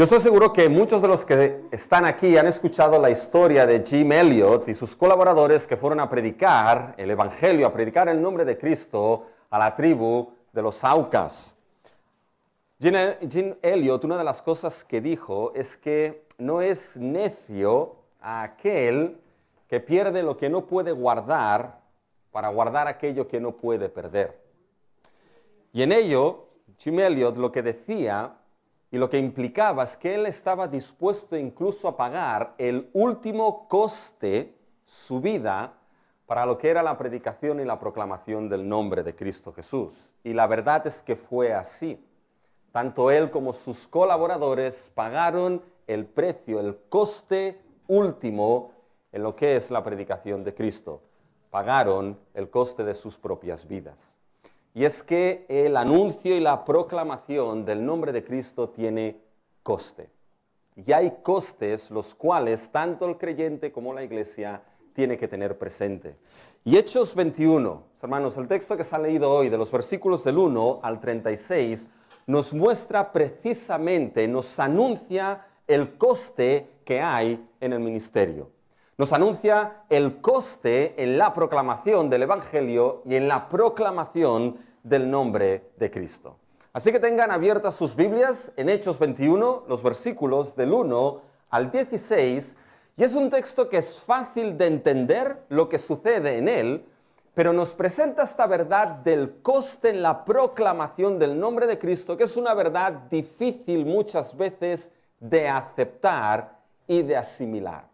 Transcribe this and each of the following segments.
Yo estoy seguro que muchos de los que están aquí han escuchado la historia de Jim Elliot y sus colaboradores que fueron a predicar el Evangelio, a predicar el nombre de Cristo a la tribu de los Aucas. Jim Elliot, una de las cosas que dijo es que no es necio a aquel que pierde lo que no puede guardar para guardar aquello que no puede perder. Y en ello, Jim Elliot lo que decía y lo que implicaba es que él estaba dispuesto incluso a pagar el último coste, su vida, para lo que era la predicación y la proclamación del nombre de Cristo Jesús. Y la verdad es que fue así. Tanto él como sus colaboradores pagaron el precio, el coste último en lo que es la predicación de Cristo. Pagaron el coste de sus propias vidas. Y es que el anuncio y la proclamación del nombre de Cristo tiene coste. Y hay costes los cuales tanto el creyente como la iglesia tiene que tener presente. Y Hechos 21, hermanos, el texto que se ha leído hoy de los versículos del 1 al 36 nos muestra precisamente, nos anuncia el coste que hay en el ministerio. Nos anuncia el coste en la proclamación del Evangelio y en la proclamación del nombre de Cristo. Así que tengan abiertas sus Biblias en Hechos 21, los versículos del 1 al 16, y es un texto que es fácil de entender lo que sucede en él, pero nos presenta esta verdad del coste en la proclamación del nombre de Cristo, que es una verdad difícil muchas veces de aceptar y de asimilar.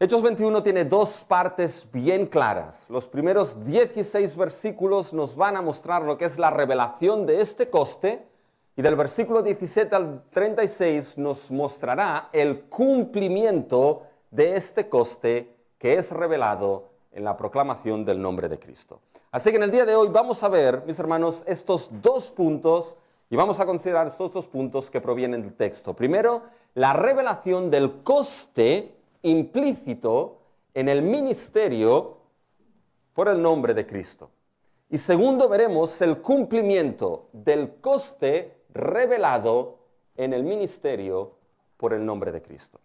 Hechos 21 tiene dos partes bien claras. Los primeros 16 versículos nos van a mostrar lo que es la revelación de este coste, y del versículo 17 al 36 nos mostrará el cumplimiento de este coste que es revelado en la proclamación del nombre de Cristo. Así que en el día de hoy vamos a ver, mis hermanos, estos dos puntos, y vamos a considerar estos dos puntos que provienen del texto. Primero, la revelación del coste implícito en el ministerio por el nombre de Cristo. Y segundo, veremos el cumplimiento del coste revelado en el ministerio por el nombre de Cristo.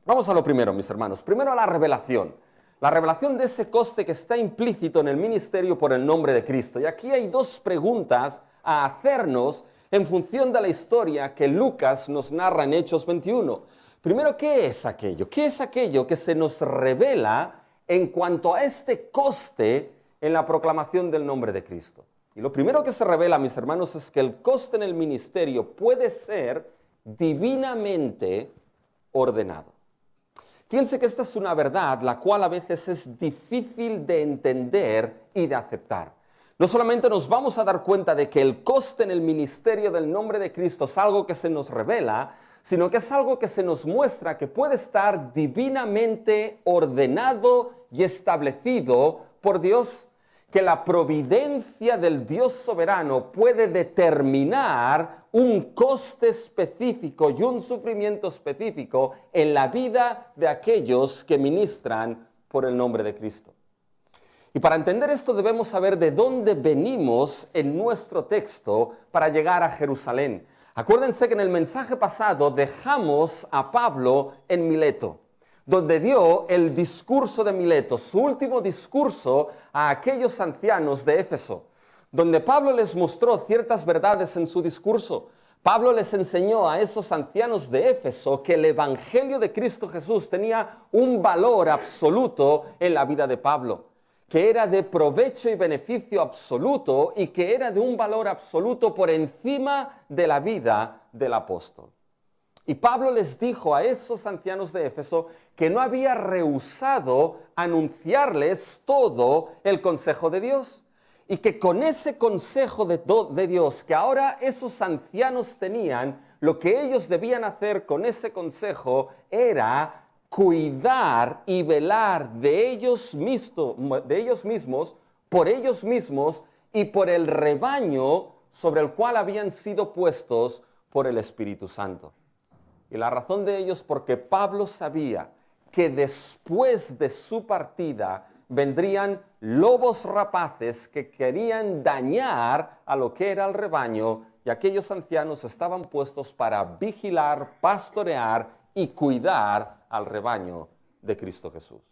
Vamos a lo primero, mis hermanos. Primero a la revelación. La revelación de ese coste que está implícito en el ministerio por el nombre de Cristo. Y aquí hay dos preguntas a hacernos en función de la historia que Lucas nos narra en Hechos 21. Primero, ¿qué es aquello? ¿Qué es aquello que se nos revela en cuanto a este coste en la proclamación del nombre de Cristo? Y lo primero que se revela, mis hermanos, es que el coste en el ministerio puede ser divinamente ordenado. Fíjense que esta es una verdad la cual a veces es difícil de entender y de aceptar. No solamente nos vamos a dar cuenta de que el coste en el ministerio del nombre de Cristo es algo que se nos revela, sino que es algo que se nos muestra que puede estar divinamente ordenado y establecido por Dios, que la providencia del Dios soberano puede determinar un coste específico y un sufrimiento específico en la vida de aquellos que ministran por el nombre de Cristo. Y para entender esto debemos saber de dónde venimos en nuestro texto para llegar a Jerusalén. Acuérdense que en el mensaje pasado dejamos a Pablo en Mileto, donde dio el discurso de Mileto, su último discurso a aquellos ancianos de Éfeso, donde Pablo les mostró ciertas verdades en su discurso. Pablo les enseñó a esos ancianos de Éfeso que el Evangelio de Cristo Jesús tenía un valor absoluto en la vida de Pablo, que era de provecho y beneficio absoluto y que era de un valor absoluto por encima de la vida del apóstol. Y Pablo les dijo a esos ancianos de Éfeso que no había rehusado anunciarles todo el consejo de Dios y que con ese consejo de Dios que ahora esos ancianos tenían, lo que ellos debían hacer con ese consejo era cuidar y velar de ellos mismos, por ellos mismos y por el rebaño sobre el cual habían sido puestos por el Espíritu Santo. Y la razón de ello es porque Pablo sabía que después de su partida vendrían lobos rapaces que querían dañar a lo que era el rebaño y aquellos ancianos estaban puestos para vigilar, pastorear y cuidar al rebaño de Cristo Jesús.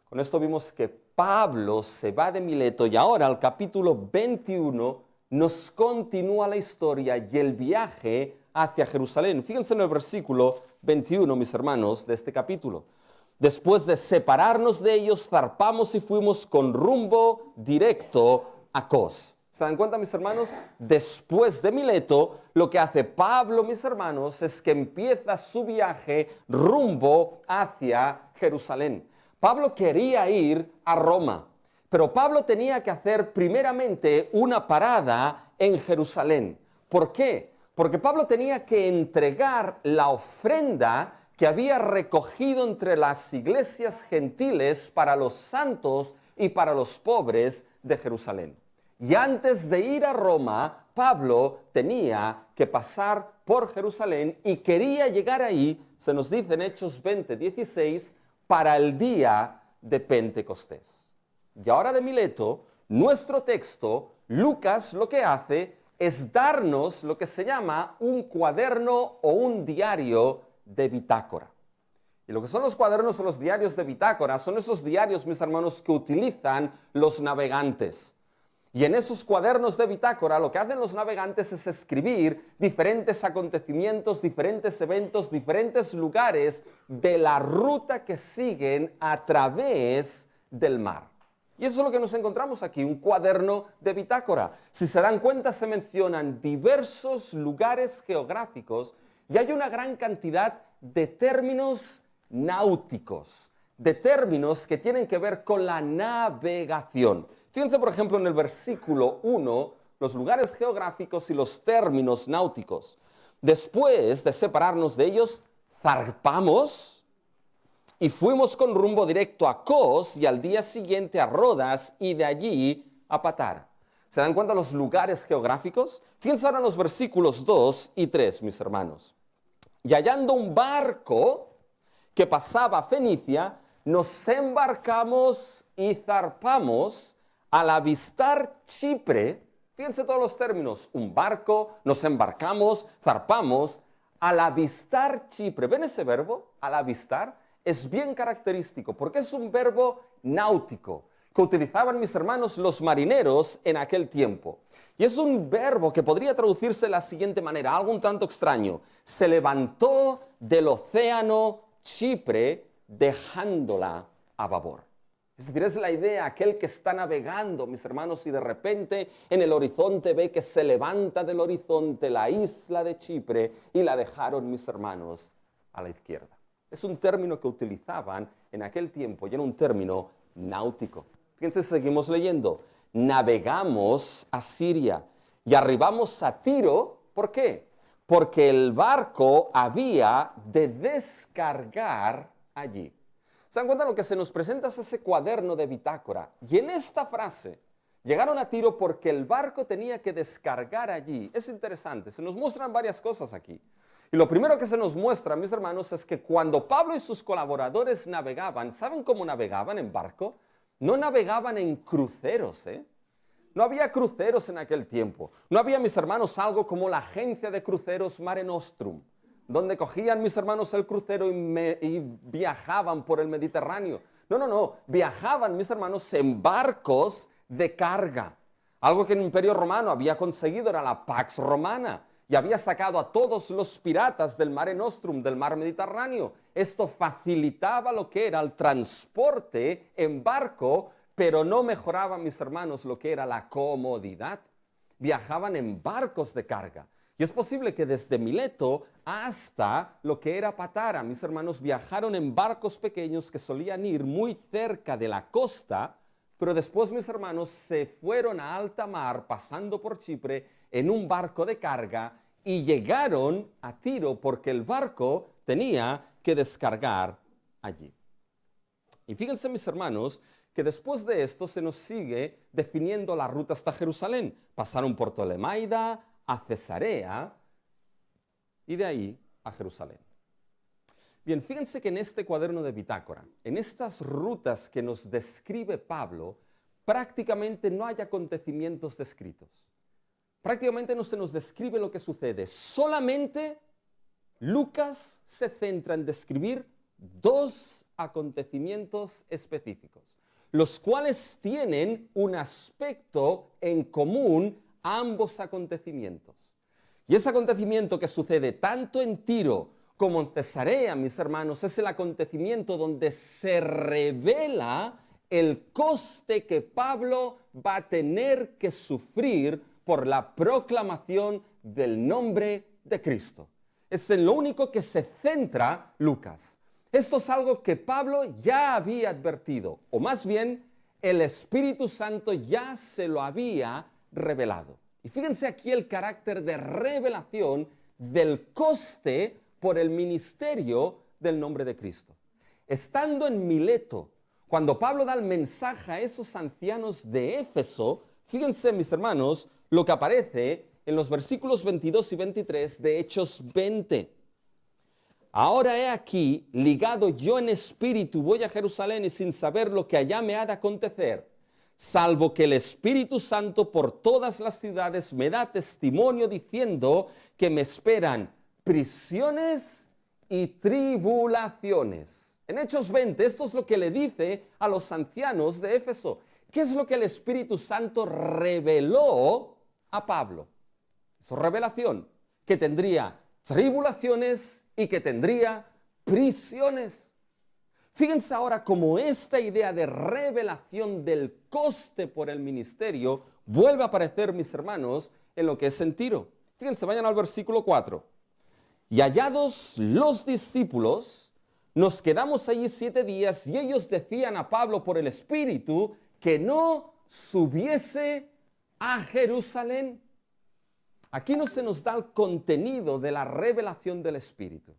Con esto vimos que Pablo se va de Mileto y ahora al capítulo 21 nos continúa la historia y el viaje hacia Jerusalén. Fíjense en el versículo 21, mis hermanos, de este capítulo. Después de separarnos de ellos, zarpamos y fuimos con rumbo directo a Cos. ¿Se dan cuenta, mis hermanos? Después de Mileto, lo que hace Pablo, mis hermanos, es que empieza su viaje rumbo hacia Jerusalén. Pablo quería ir a Roma, pero Pablo tenía que hacer primeramente una parada en Jerusalén. ¿Por qué? Porque Pablo tenía que entregar la ofrenda que había recogido entre las iglesias gentiles para los santos y para los pobres de Jerusalén. Y antes de ir a Roma, Pablo tenía que pasar por Jerusalén y quería llegar ahí, se nos dice en Hechos 20:16, para el día de Pentecostés. Y ahora de Mileto, nuestro texto, Lucas lo que hace es darnos lo que se llama un cuaderno o un diario de bitácora. Y lo que son los cuadernos o los diarios de bitácora son esos diarios, mis hermanos, que utilizan los navegantes. Y en esos cuadernos de bitácora lo que hacen los navegantes es escribir diferentes acontecimientos, diferentes eventos, diferentes lugares de la ruta que siguen a través del mar. Y eso es lo que nos encontramos aquí, un cuaderno de bitácora. Si se dan cuenta, se mencionan diversos lugares geográficos y hay una gran cantidad de términos náuticos, de términos que tienen que ver con la navegación. Fíjense, por ejemplo, en el versículo 1, los lugares geográficos y los términos náuticos. Después de separarnos de ellos, zarpamos y fuimos con rumbo directo a Cos y al día siguiente a Rodas y de allí a Patar. ¿Se dan cuenta los lugares geográficos? Fíjense ahora en los versículos 2 y 3, mis hermanos. Y hallando un barco que pasaba a Fenicia, nos embarcamos y zarpamos. Al avistar Chipre, fíjense todos los términos, un barco, nos embarcamos, zarpamos, al avistar Chipre. ¿Ven ese verbo? Al avistar es bien característico porque es un verbo náutico que utilizaban mis hermanos los marineros en aquel tiempo. Y es un verbo que podría traducirse de la siguiente manera, algo un tanto extraño. Se levantó del océano Chipre dejándola a babor. Es decir, es la idea, aquel que está navegando, mis hermanos, y de repente en el horizonte ve que se levanta del horizonte la isla de Chipre y la dejaron, mis hermanos, a la izquierda. Es un término que utilizaban en aquel tiempo y era un término náutico. Fíjense, seguimos leyendo. Navegamos a Siria y arribamos a Tiro. ¿Por qué? Porque el barco había de descargar allí. ¿Se dan cuenta? Lo que se nos presenta es ese cuaderno de bitácora. Y en esta frase, llegaron a Tiro porque el barco tenía que descargar allí. Es interesante, se nos muestran varias cosas aquí. Y lo primero que se nos muestra, mis hermanos, es que cuando Pablo y sus colaboradores navegaban, ¿saben cómo navegaban en barco? No navegaban en cruceros, No había cruceros en aquel tiempo. No había, mis hermanos, algo como la agencia de cruceros Mare Nostrum, donde cogían, mis hermanos, el crucero y viajaban por el Mediterráneo. No. Viajaban, mis hermanos, en barcos de carga. Algo que el Imperio Romano había conseguido era la Pax Romana y había sacado a todos los piratas del Mare Nostrum, del mar Mediterráneo. Esto facilitaba lo que era el transporte en barco, pero no mejoraba, mis hermanos, lo que era la comodidad. Viajaban en barcos de carga. Y es posible que desde Mileto hasta lo que era Patara, mis hermanos, viajaron en barcos pequeños que solían ir muy cerca de la costa, pero después, mis hermanos, se fueron a alta mar, pasando por Chipre, en un barco de carga y llegaron a Tiro porque el barco tenía que descargar allí. Y fíjense, mis hermanos, que después de esto se nos sigue definiendo la ruta hasta Jerusalén. Pasaron por Ptolemaida, a Cesarea y de ahí a Jerusalén. Bien, fíjense que en este cuaderno de bitácora, en estas rutas que nos describe Pablo, prácticamente no hay acontecimientos descritos. prácticamente no se nos describe lo que sucede. Solamente Lucas se centra en describir dos acontecimientos específicos, los cuales tienen un aspecto en común a ambos acontecimientos. Y ese acontecimiento que sucede tanto en Tiro como en Cesarea, mis hermanos, es el acontecimiento donde se revela el coste que Pablo va a tener que sufrir por la proclamación del nombre de Cristo. Es en lo único que se centra Lucas. Esto es algo que Pablo ya había advertido, o más bien el Espíritu Santo ya se lo había revelado. Y fíjense aquí el carácter de revelación del coste por el ministerio del nombre de Cristo. Estando en Mileto, cuando Pablo da el mensaje a esos ancianos de Éfeso, fíjense, mis hermanos, lo que aparece en los versículos 22 y 23 de Hechos 20. Ahora he aquí, ligado yo en espíritu, voy a Jerusalén y sin saber lo que allá me ha de acontecer, salvo que el Espíritu Santo por todas las ciudades me da testimonio diciendo que me esperan prisiones y tribulaciones. En Hechos 20, esto es lo que le dice a los ancianos de Éfeso. ¿Qué es lo que el Espíritu Santo reveló a Pablo? Su revelación, que tendría tribulaciones y que tendría prisiones. Fíjense ahora cómo esta idea de revelación del coste por el ministerio vuelve a aparecer, mis hermanos, en lo que es en Tiro. Fíjense, vayan al versículo 4. Y hallados los discípulos, nos quedamos allí 7 días y ellos decían a Pablo por el Espíritu que no subiese a Jerusalén. Aquí no se nos da el contenido de la revelación del Espíritu.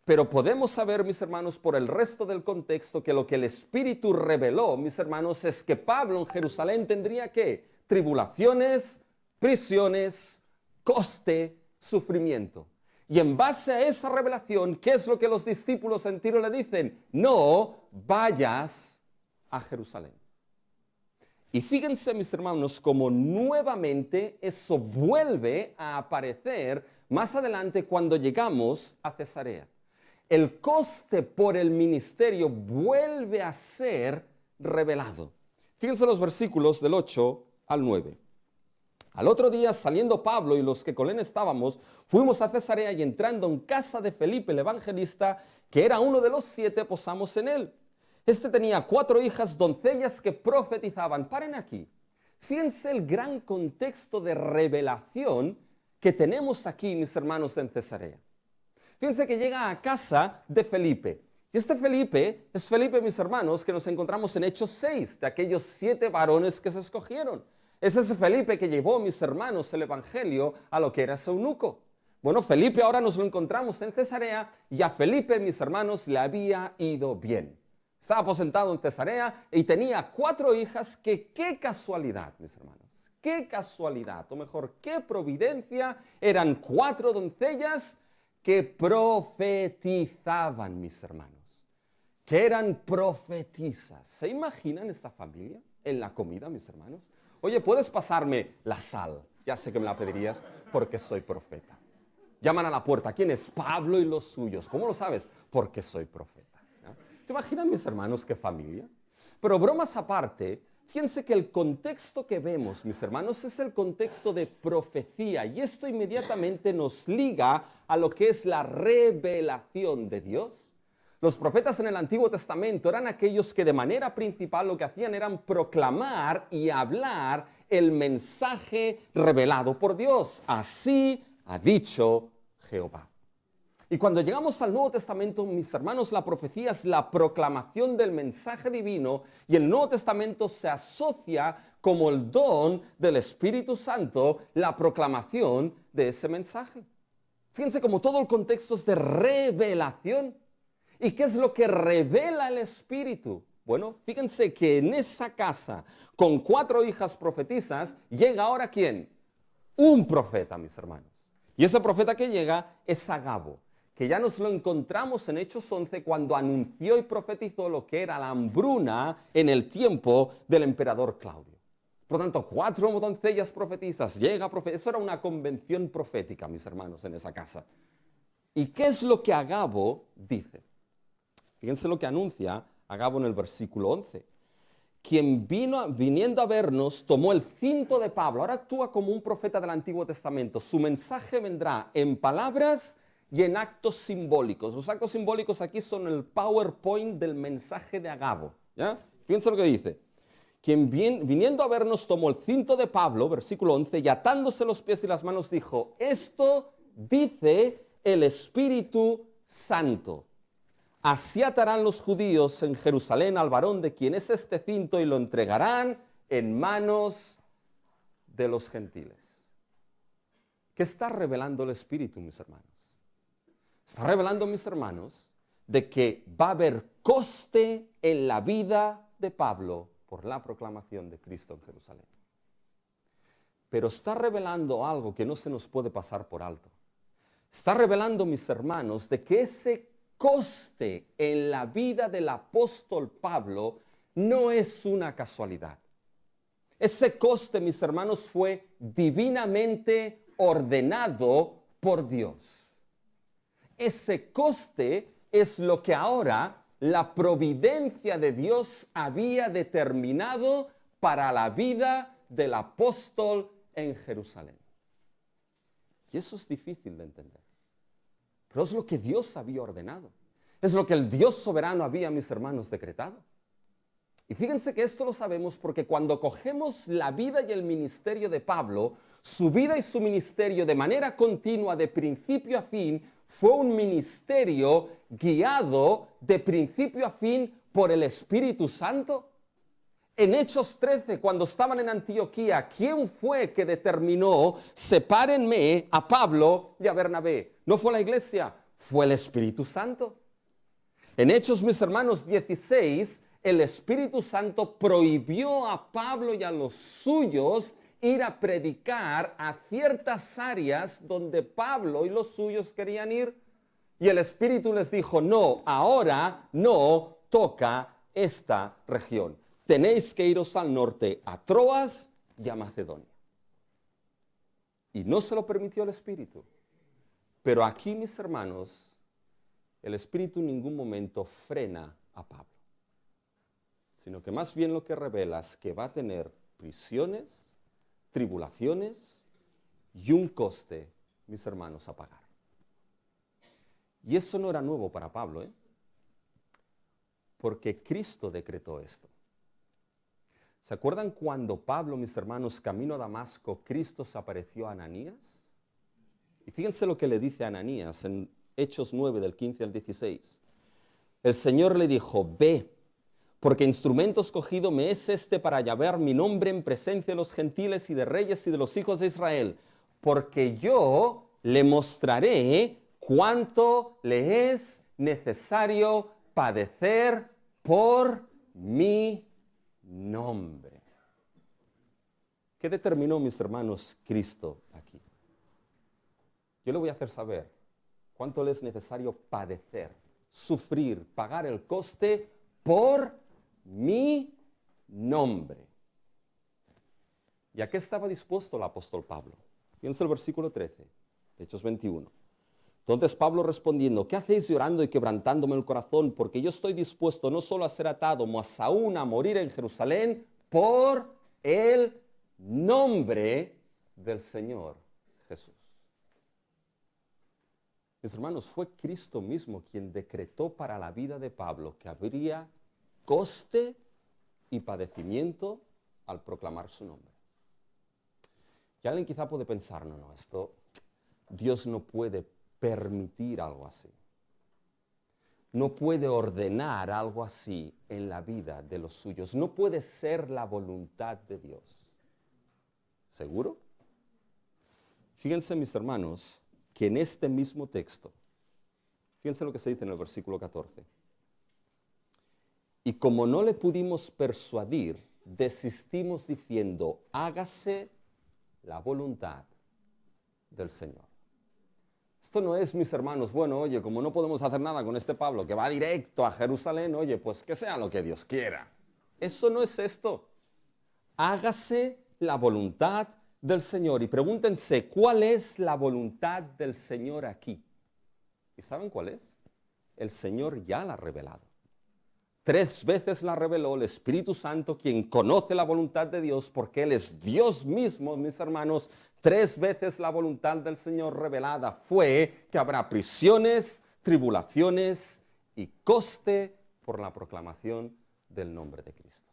Pero podemos saber, mis hermanos, por el resto del contexto, que lo que el Espíritu reveló, mis hermanos, es que Pablo en Jerusalén tendría ¿qué? Tribulaciones, prisiones, coste, sufrimiento. Y en base a esa revelación, ¿qué es lo que los discípulos en Tiro le dicen? No vayas a Jerusalén. Y fíjense, mis hermanos, cómo nuevamente eso vuelve a aparecer más adelante cuando llegamos a Cesarea. El coste por el ministerio vuelve a ser revelado. Fíjense los versículos del 8 al 9. Al otro día, saliendo Pablo y los que con él estábamos, fuimos a Cesarea y entrando en casa de Felipe el evangelista, que era uno de los 7, posamos en él. Este tenía 4 hijas, doncellas que profetizaban. Paren aquí. Fíjense el gran contexto de revelación que tenemos aquí, mis hermanos, en Cesarea. Fíjense que llega a casa de Felipe. Y este Felipe es Felipe, mis hermanos, que nos encontramos en Hechos 6, de aquellos 7 varones que se escogieron. Es ese Felipe que llevó, mis hermanos, el evangelio a lo que era ese eunuco. Bueno, Felipe ahora nos lo encontramos en Cesarea y a Felipe, mis hermanos, le había ido bien. Estaba aposentado en Cesarea y tenía 4 hijas que, qué casualidad, mis hermanos, qué casualidad, o mejor, qué providencia, eran 4 doncellas que profetizaban, mis hermanos, que eran profetisas. ¿Se imaginan esa familia en la comida, mis hermanos? Oye, ¿puedes pasarme la sal? Ya sé que me la pedirías porque soy profeta. Llaman a la puerta. ¿Quién es? Pablo y los suyos. ¿Cómo lo sabes? Porque soy profeta. ¿Ya? ¿Se imaginan, mis hermanos, qué familia? Pero bromas aparte, fíjense que el contexto que vemos, mis hermanos, es el contexto de profecía. Y esto inmediatamente nos liga a lo que es la revelación de Dios. Los profetas en el Antiguo Testamento eran aquellos que de manera principal lo que hacían eran proclamar y hablar el mensaje revelado por Dios. Así ha dicho Jehová. Y cuando llegamos al Nuevo Testamento, mis hermanos, la profecía es la proclamación del mensaje divino y el Nuevo Testamento se asocia como el don del Espíritu Santo, la proclamación de ese mensaje. Fíjense como todo el contexto es de revelación. ¿Y qué es lo que revela el Espíritu? Bueno, fíjense que en esa casa, con 4 hijas profetisas, llega ahora ¿quién? Un profeta, mis hermanos. Y ese profeta que llega es Agabo, que ya nos lo encontramos en Hechos 11 cuando anunció y profetizó lo que era la hambruna en el tiempo del emperador Claudio. Por lo tanto, 4 doncellas profetizas, eso era una convención profética, mis hermanos, en esa casa. ¿Y qué es lo que Agabo dice? Fíjense lo que anuncia Agabo en el versículo 11. Quien viniendo a vernos, tomó el cinto de Pablo. Ahora actúa como un profeta del Antiguo Testamento. Su mensaje vendrá en palabras y en actos simbólicos. Los actos simbólicos aquí son el PowerPoint del mensaje de Agabo. ¿Ya? Fíjense lo que dice. Quien viniendo a vernos tomó el cinto de Pablo, versículo 11, y atándose los pies y las manos dijo, esto dice el Espíritu Santo. Así atarán los judíos en Jerusalén al varón de quien es este cinto y lo entregarán en manos de los gentiles. ¿Qué está revelando el Espíritu, mis hermanos? Está revelando, mis hermanos, de que va a haber coste en la vida de Pablo por la proclamación de Cristo en Jerusalén. Pero está revelando algo que no se nos puede pasar por alto. Está revelando, mis hermanos, de que ese coste en la vida del apóstol Pablo no es una casualidad. Ese coste, mis hermanos, fue divinamente ordenado por Dios. Ese coste es lo que ahora la providencia de Dios había determinado para la vida del apóstol en Jerusalén. Y eso es difícil de entender. Pero es lo que Dios había ordenado. Es lo que el Dios soberano había, mis hermanos, decretado. Y fíjense que esto lo sabemos porque cuando cogemos la vida y el ministerio de Pablo, su vida y su ministerio de manera continua, de principio a fin, fue un ministerio guiado de principio a fin por el Espíritu Santo. En Hechos 13, cuando estaban en Antioquía, ¿quién fue que determinó, sepárenme a Pablo y a Bernabé? No fue la iglesia, fue el Espíritu Santo. En Hechos, mis hermanos, 16, el Espíritu Santo prohibió a Pablo y a los suyos ir a predicar a ciertas áreas donde Pablo y los suyos querían ir. Y el Espíritu les dijo, no, ahora no toca esta región. Tenéis que iros al norte, a Troas y a Macedonia. Y no se lo permitió el Espíritu. Pero aquí, mis hermanos, el Espíritu en ningún momento frena a Pablo. Sino que más bien lo que revela es que va a tener prisiones, tribulaciones y un coste, mis hermanos, a pagar. Y eso no era nuevo para Pablo, porque Cristo decretó esto. ¿Se acuerdan cuando Pablo, mis hermanos, camino a Damasco, Cristo se apareció a Ananías? Y fíjense lo que le dice a Ananías en Hechos 9, del 15 al 16. El Señor le dijo, ve, porque instrumento escogido me es este para llevar mi nombre en presencia de los gentiles y de reyes y de los hijos de Israel, porque yo le mostraré cuánto le es necesario padecer por mi nombre. ¿Qué determinó, mis hermanos, Cristo aquí? Yo le voy a hacer saber cuánto le es necesario padecer, sufrir, pagar el coste por mi nombre. ¿Y a qué estaba dispuesto el apóstol Pablo? Fíjense el versículo 13, de Hechos 21. Entonces Pablo respondiendo, ¿qué hacéis llorando y quebrantándome el corazón? Porque yo estoy dispuesto no solo a ser atado, mas aún a morir en Jerusalén por el nombre del Señor Jesús. Mis hermanos, fue Cristo mismo quien decretó para la vida de Pablo que habría coste y padecimiento al proclamar su nombre. Y alguien quizá puede pensar, no, esto Dios no puede permitir algo así. No puede ordenar algo así en la vida de los suyos. No puede ser la voluntad de Dios. ¿Seguro? Fíjense, mis hermanos, que en este mismo texto, fíjense lo que se dice en el versículo 14. Y como no le pudimos persuadir, desistimos diciendo, hágase la voluntad del Señor. Esto no es, mis hermanos, bueno, oye, como no podemos hacer nada con este Pablo que va directo a Jerusalén, oye, pues que sea lo que Dios quiera. Eso no es esto. hágase la voluntad del Señor. Y pregúntense, ¿cuál es la voluntad del Señor aquí? ¿Y saben cuál es? El Señor ya la ha revelado. 3 veces la reveló el Espíritu Santo, quien conoce la voluntad de Dios, porque Él es Dios mismo, mis hermanos. 3 veces la voluntad del Señor revelada fue que habrá prisiones, tribulaciones y coste por la proclamación del nombre de Cristo.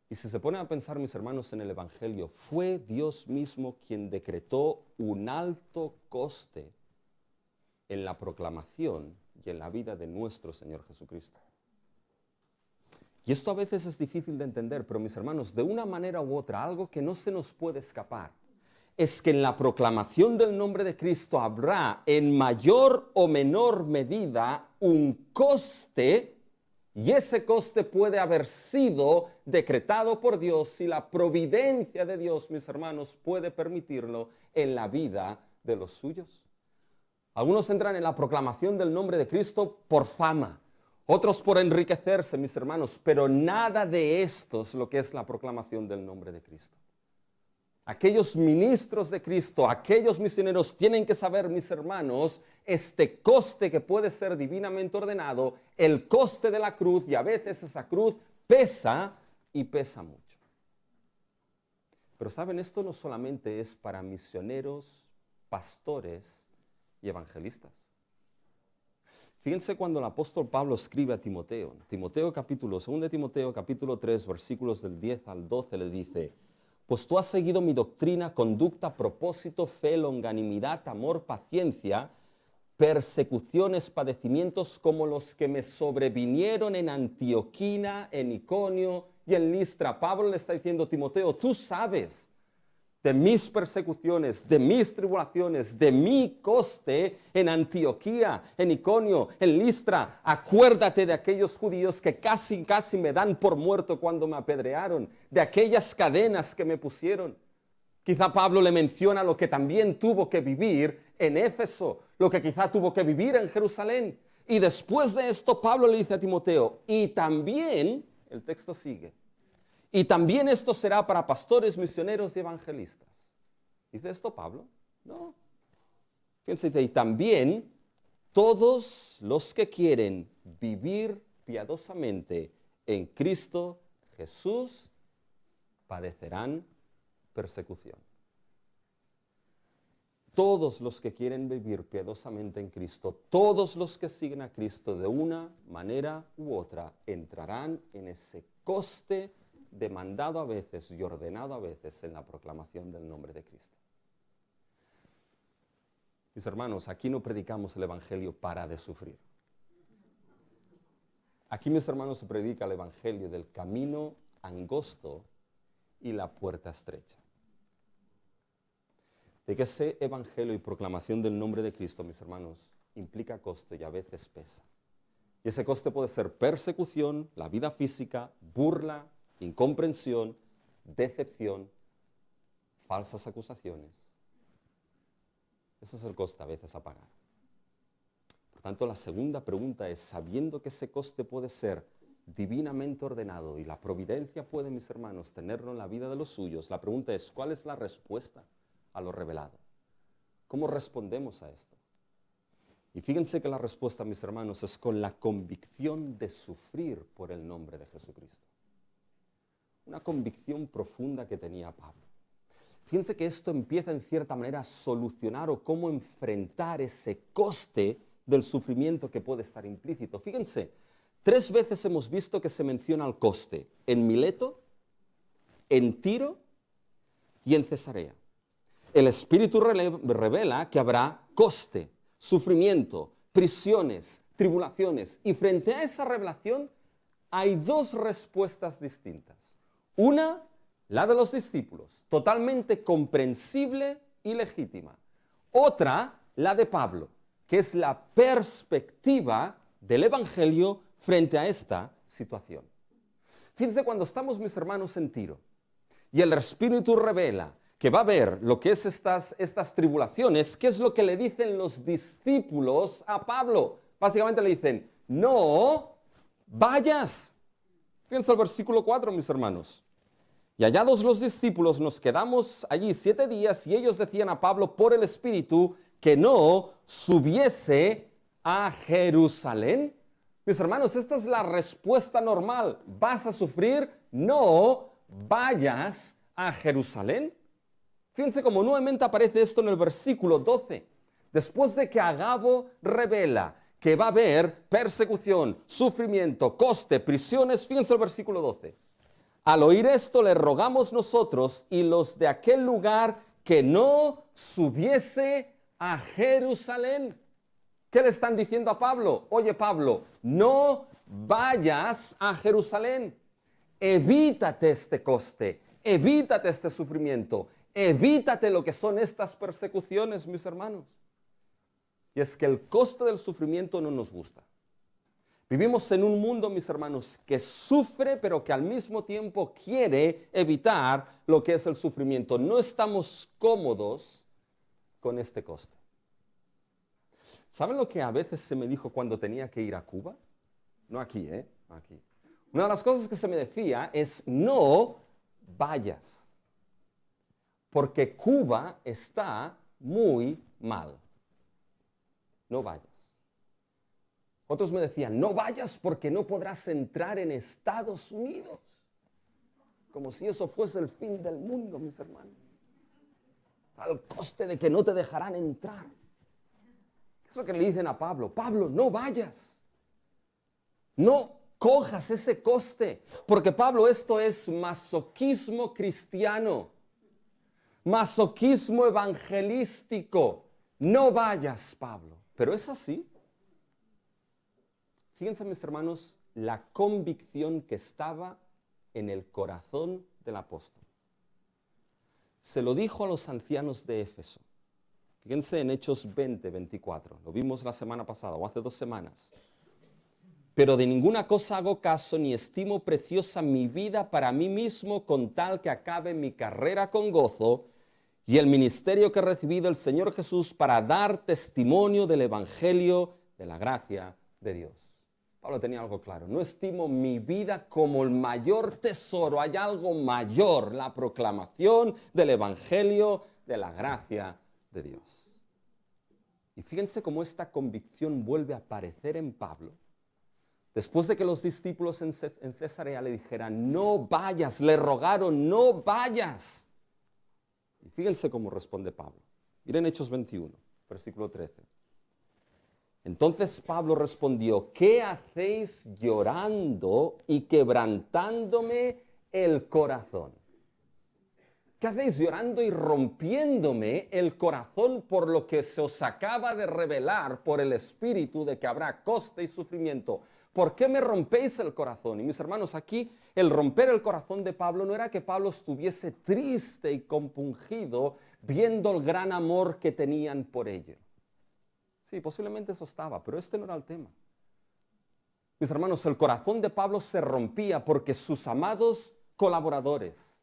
Y si se ponen a pensar, mis hermanos, en el Evangelio, fue Dios mismo quien decretó un alto coste en la proclamación y en la vida de nuestro Señor Jesucristo. Y esto a veces es difícil de entender, pero mis hermanos, de una manera u otra, algo que no se nos puede escapar, es que en la proclamación del nombre de Cristo habrá en mayor o menor medida un coste, y ese coste puede haber sido decretado por Dios si la providencia de Dios, mis hermanos, puede permitirlo en la vida de los suyos. Algunos entran en la proclamación del nombre de Cristo por fama, otros por enriquecerse, mis hermanos, pero nada de esto es lo que es la proclamación del nombre de Cristo. Aquellos ministros de Cristo, aquellos misioneros tienen que saber, mis hermanos, este coste que puede ser divinamente ordenado, el coste de la cruz, y a veces esa cruz pesa y pesa mucho. Pero saben, esto no solamente es para misioneros, pastores y evangelistas. Fíjense cuando el apóstol Pablo escribe a Timoteo, 2 Timoteo capítulo 3, versículos del 10 al 12, le dice: pues tú has seguido mi doctrina, conducta, propósito, fe, longanimidad, amor, paciencia, persecuciones, padecimientos como los que me sobrevinieron en Antioquía, en Iconio y en Listra. Pablo le está diciendo a Timoteo, tú sabes de mis persecuciones, de mis tribulaciones, de mi coste en Antioquía, en Iconio, en Listra. Acuérdate de aquellos judíos que casi me dan por muerto cuando me apedrearon, de aquellas cadenas que me pusieron. Quizá Pablo le menciona lo que también tuvo que vivir en Éfeso, lo que quizá tuvo que vivir en Jerusalén. Y después de esto, Pablo le dice a Timoteo, y también, el texto sigue, y también esto será para pastores, misioneros y evangelistas. ¿Dice esto Pablo? No. Fíjense, dice, y también todos los que quieren vivir piadosamente en Cristo Jesús padecerán persecución. Todos los que quieren vivir piadosamente en Cristo, todos los que siguen a Cristo de una manera u otra, entrarán en ese coste demandado a veces y ordenado a veces en la proclamación del nombre de Cristo. Mis hermanos, aquí no predicamos el Evangelio para de sufrir. Aquí, mis hermanos, se predica el Evangelio del camino angosto y la puerta estrecha. De que ese Evangelio y proclamación del nombre de Cristo, mis hermanos, implica coste y a veces pesa. Y ese coste puede ser persecución, la vida física, burla, incomprensión, decepción, falsas acusaciones. Ese es el coste a veces a pagar. Por tanto, la segunda pregunta es, sabiendo que ese coste puede ser divinamente ordenado y la providencia puede, mis hermanos, tenerlo en la vida de los suyos, la pregunta es, ¿cuál es la respuesta a lo revelado? ¿Cómo respondemos a esto? Y fíjense que la respuesta, mis hermanos, es con la convicción de sufrir por el nombre de Jesucristo. Una convicción profunda que tenía Pablo. Fíjense que esto empieza en cierta manera a solucionar o cómo enfrentar ese coste del sufrimiento que puede estar implícito. Fíjense, 3 veces hemos visto que se menciona el coste, en Mileto, en Tiro y en Cesarea. El Espíritu revela que habrá coste, sufrimiento, prisiones, tribulaciones. Y frente a esa revelación hay 2 respuestas distintas. Una, la de los discípulos, totalmente comprensible y legítima. Otra, la de Pablo, que es la perspectiva del Evangelio frente a esta situación. Fíjense cuando estamos, mis hermanos, en Tiro y el Espíritu revela que va a haber lo que es estas tribulaciones, ¿qué es lo que le dicen los discípulos a Pablo? Básicamente le dicen, no vayas. Fíjense el versículo 4, mis hermanos. Y hallados los discípulos, nos quedamos allí 7 días y ellos decían a Pablo por el Espíritu que no subiese a Jerusalén. Mis hermanos, esta es la respuesta normal. ¿Vas a sufrir? No vayas a Jerusalén. Fíjense cómo nuevamente aparece esto en el versículo 12. Después de que Agabo revela que va a haber persecución, sufrimiento, coste, prisiones, fíjense el versículo 12. Al oír esto le rogamos nosotros y los de aquel lugar que no subiese a Jerusalén. ¿Qué le están diciendo a Pablo? Oye Pablo, no vayas a Jerusalén. Evítate este coste, evítate este sufrimiento, evítate lo que son estas persecuciones, mis hermanos. Y es que el coste del sufrimiento no nos gusta. Vivimos en un mundo, mis hermanos, que sufre, pero que al mismo tiempo quiere evitar lo que es el sufrimiento. No estamos cómodos con este coste. ¿Saben lo que a veces se me dijo cuando tenía que ir a Cuba? No aquí, aquí. Una de las cosas que se me decía es no vayas, porque Cuba está muy mal. No vayas. Otros me decían, no vayas porque no podrás entrar en Estados Unidos. Como si eso fuese el fin del mundo, mis hermanos. Al coste de que no te dejarán entrar. ¿Qué es lo que le dicen a Pablo? Pablo, no vayas. No cojas ese coste. Porque Pablo, esto es masoquismo cristiano. Masoquismo evangelístico. No vayas, Pablo. Pero es así. Fíjense, mis hermanos, la convicción que estaba en el corazón del apóstol. Se lo dijo a los ancianos de Éfeso. Fíjense en Hechos 20, 24. Lo vimos la semana pasada o hace 2 semanas. Pero de ninguna cosa hago caso ni estimo preciosa mi vida para mí mismo con tal que acabe mi carrera con gozo y el ministerio que he recibido del Señor Jesús para dar testimonio del Evangelio de la gracia de Dios. Pablo tenía algo claro, no estimo mi vida como el mayor tesoro, hay algo mayor, la proclamación del Evangelio de la gracia de Dios. Y fíjense cómo esta convicción vuelve a aparecer en Pablo, después de que los discípulos en Cesarea le dijeran, no vayas, le rogaron, no vayas. Y fíjense cómo responde Pablo. Miren Hechos 21, versículo 13. Entonces Pablo respondió, ¿qué hacéis llorando y quebrantándome el corazón? ¿Qué hacéis llorando y rompiéndome el corazón por lo que se os acaba de revelar por el Espíritu de que habrá coste y sufrimiento? ¿Por qué me rompéis el corazón? Y mis hermanos, aquí el romper el corazón de Pablo no era que Pablo estuviese triste y compungido viendo el gran amor que tenían por ello. Sí, posiblemente eso estaba, pero este no era el tema. Mis hermanos, el corazón de Pablo se rompía porque sus amados colaboradores,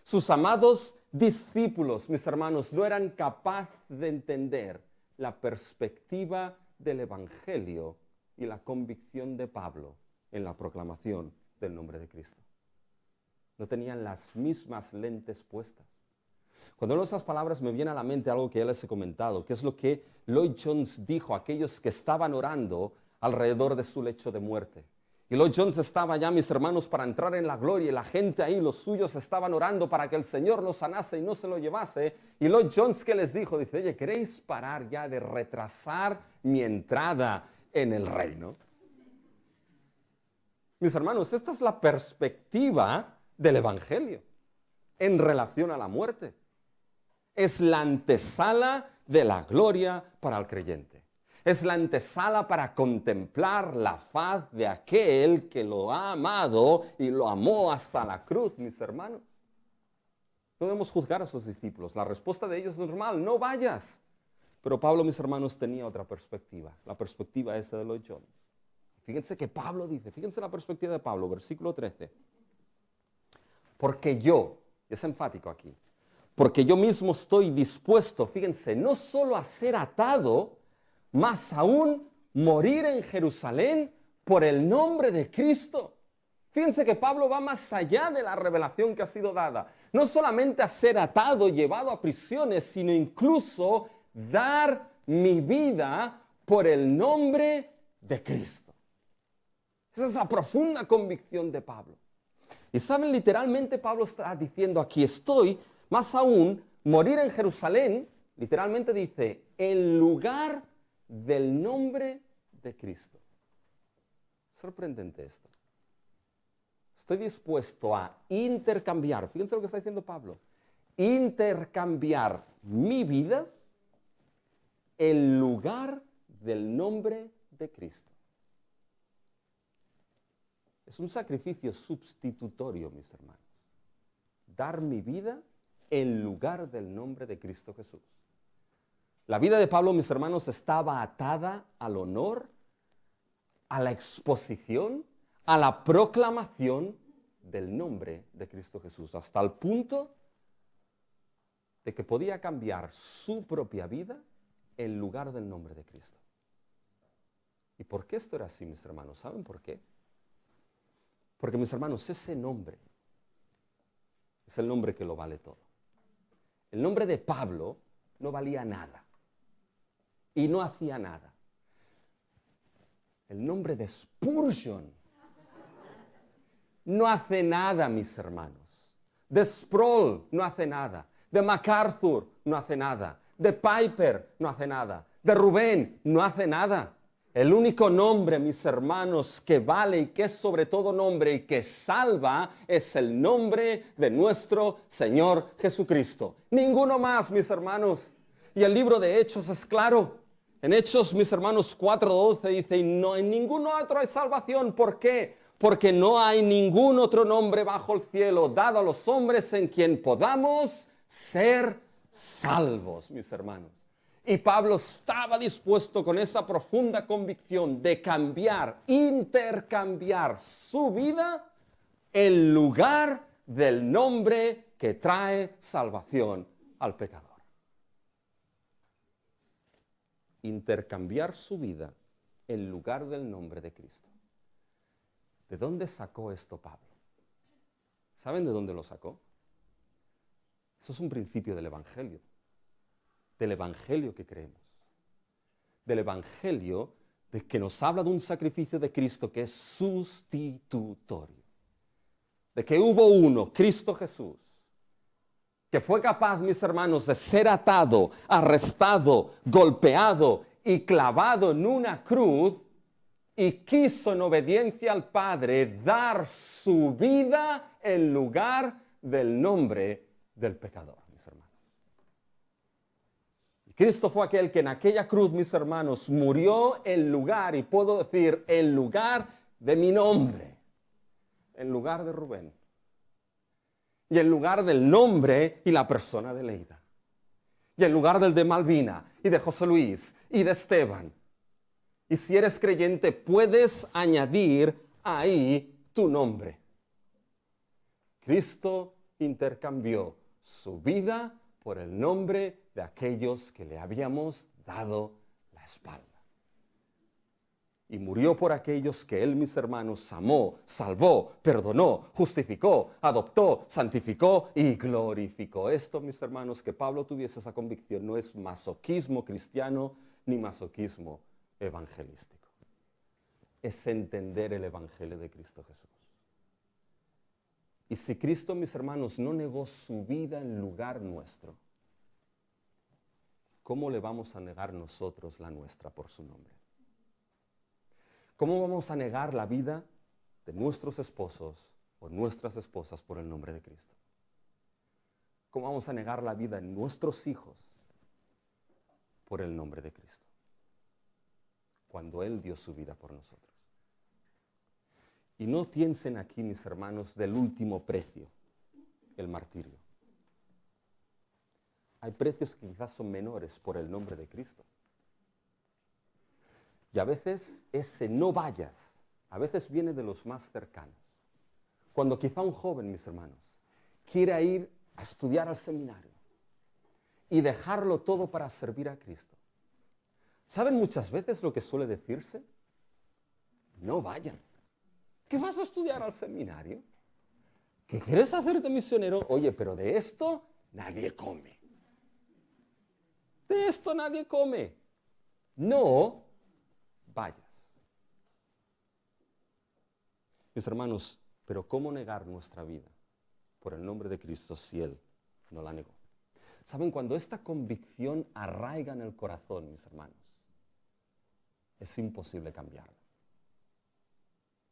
sus amados discípulos, mis hermanos, no eran capaces de entender la perspectiva del Evangelio y la convicción de Pablo en la proclamación del nombre de Cristo. No tenían las mismas lentes puestas. Cuando leo esas palabras me viene a la mente algo que ya les he comentado, que es lo que Lloyd Jones dijo a aquellos que estaban orando alrededor de su lecho de muerte. Y Lloyd Jones estaba ya, mis hermanos, para entrar en la gloria, y la gente ahí, los suyos, estaban orando para que el Señor lo sanase y no se lo llevase. Y Lloyd Jones, ¿qué les dijo? Dice, oye, ¿queréis parar ya de retrasar mi entrada en el reino? Mis hermanos, esta es la perspectiva del Evangelio en relación a la muerte. Es la antesala de la gloria para el creyente. Es la antesala para contemplar la faz de aquel que lo ha amado y lo amó hasta la cruz, mis hermanos. No debemos juzgar a sus discípulos. La respuesta de ellos es normal, no vayas. Pero Pablo, mis hermanos, tenía otra perspectiva. La perspectiva esa de Lloyd Jones. Fíjense que Pablo dice, fíjense la perspectiva de Pablo, versículo 13. Porque yo, es enfático aquí, porque yo mismo estoy dispuesto, fíjense, no solo a ser atado, más aún morir en Jerusalén por el nombre de Cristo. Fíjense que Pablo va más allá de la revelación que ha sido dada. No solamente a ser atado, llevado a prisiones, sino incluso dar mi vida por el nombre de Cristo. Esa es la profunda convicción de Pablo. Y saben, literalmente Pablo está diciendo aquí estoy, más aún, morir en Jerusalén, literalmente dice, en lugar del nombre de Cristo. Sorprendente esto. Estoy dispuesto a intercambiar, fíjense lo que está diciendo Pablo, intercambiar mi vida en lugar del nombre de Cristo. Es un sacrificio sustitutorio, mis hermanos. Dar mi vida en lugar del nombre de Cristo Jesús. La vida de Pablo, mis hermanos, estaba atada al honor, a la exposición, a la proclamación del nombre de Cristo Jesús, hasta el punto de que podía cambiar su propia vida en lugar del nombre de Cristo. ¿Y por qué esto era así, mis hermanos? ¿Saben por qué? Porque, mis hermanos, ese nombre es el nombre que lo vale todo. El nombre de Pablo no valía nada y no hacía nada. El nombre de Spurgeon no hace nada, mis hermanos. De Sproul no hace nada. De MacArthur no hace nada. De Piper no hace nada. De Rubén no hace nada. El único nombre, mis hermanos, que vale y que es sobre todo nombre y que salva es el nombre de nuestro Señor Jesucristo. Ninguno más, mis hermanos. Y el libro de Hechos es claro. En Hechos, mis hermanos, 4:12 dice, y no en ningún otro hay salvación. ¿Por qué? Porque no hay ningún otro nombre bajo el cielo dado a los hombres en quien podamos ser salvos, mis hermanos. Y Pablo estaba dispuesto con esa profunda convicción de cambiar, intercambiar su vida en lugar del nombre que trae salvación al pecador. Intercambiar su vida en lugar del nombre de Cristo. ¿De dónde sacó esto Pablo? ¿Saben de dónde lo sacó? Eso es un principio del Evangelio que creemos, del Evangelio de que nos habla de un sacrificio de Cristo que es sustitutorio, de que hubo uno, Cristo Jesús, que fue capaz, mis hermanos, de ser atado, arrestado, golpeado y clavado en una cruz y quiso en obediencia al Padre dar su vida en lugar del nombre del pecador, mis hermanos. Y Cristo fue aquel que en aquella cruz, mis hermanos, murió en lugar, y puedo decir, en lugar de mi nombre, en lugar de Rubén, y en lugar del nombre y la persona de Leida, y en lugar del de Malvina, y de José Luis, y de Esteban. Y si eres creyente, puedes añadir ahí tu nombre. Cristo intercambió su vida por el nombre de aquellos que le habíamos dado la espalda. Y murió por aquellos que Él, mis hermanos, amó, salvó, perdonó, justificó, adoptó, santificó y glorificó. Esto, mis hermanos, que Pablo tuviese esa convicción, no es masoquismo cristiano ni masoquismo evangelístico. Es entender el Evangelio de Cristo Jesús. Y si Cristo, mis hermanos, no negó su vida en lugar nuestro, ¿cómo le vamos a negar nosotros la nuestra por su nombre? ¿Cómo vamos a negar la vida de nuestros esposos o nuestras esposas por el nombre de Cristo? ¿Cómo vamos a negar la vida de nuestros hijos por el nombre de Cristo? Cuando Él dio su vida por nosotros. Y no piensen aquí, mis hermanos, del último precio, el martirio. Hay precios que quizás son menores por el nombre de Cristo. Y a veces ese no vayas, a veces viene de los más cercanos. Cuando quizá un joven, mis hermanos, quiere ir a estudiar al seminario y dejarlo todo para servir a Cristo. ¿Saben muchas veces lo que suele decirse? No vayas. ¿Qué vas a estudiar al seminario? ¿Qué quieres hacerte misionero? Oye, pero de esto nadie come. De esto nadie come. No vayas. Mis hermanos, pero ¿cómo negar nuestra vida por el nombre de Cristo si Él no la negó? ¿Saben? Cuando esta convicción arraiga en el corazón, mis hermanos, es imposible cambiarla.